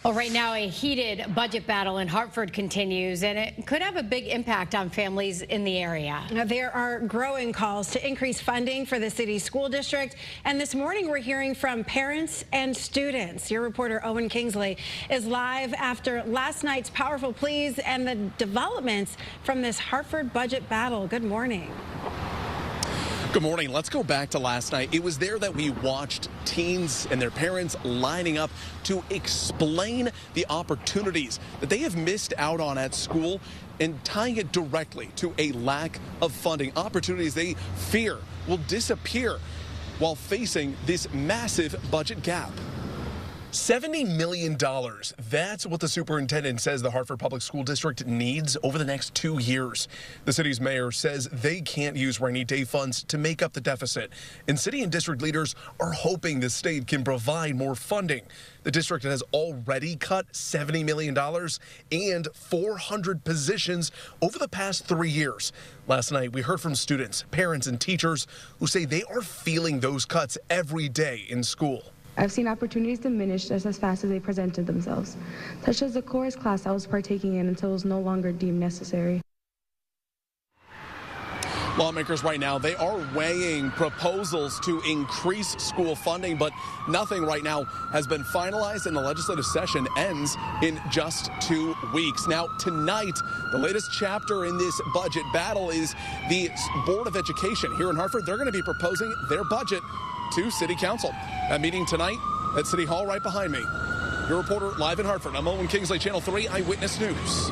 Well, right now, a heated budget battle in Hartford continues, and it could have a big impact on families in the area. Now, there are growing calls to increase funding for the city's school district, and this morning we're hearing from parents and students. Your reporter Owen Kingsley is live after last night's powerful pleas and the developments from this Hartford budget battle. Good morning. Good morning. Let's go back to last night. It was there that we watched teens and their parents lining up to explain the opportunities that they have missed out on at school and tying it directly to a lack of funding. Opportunities they fear will disappear while facing this massive budget gap. $70 million. That's what the superintendent says the Hartford Public School District needs over the next 2 years. The city's mayor says they can't use rainy day funds to make up the deficit, and city and district leaders are hoping the state can provide more funding. The district has already cut $70 million and 400 positions over the past 3 years. Last night, we heard from students, parents, and teachers who say they are feeling those cuts every day in school. I've seen opportunities diminish just as fast as they presented themselves, such as the chorus class I was partaking in until it was no longer deemed necessary. Lawmakers right now, they are weighing proposals to increase school funding, but nothing right now has been finalized, and the legislative session ends in just 2 weeks. Now, tonight, the latest chapter in this budget battle is the Board of Education here in Hartford. They're going to be proposing their budget to City Council. That meeting tonight at City Hall right behind me. Your reporter live in Hartford. I'm Owen Kingsley, Channel 3 Eyewitness News.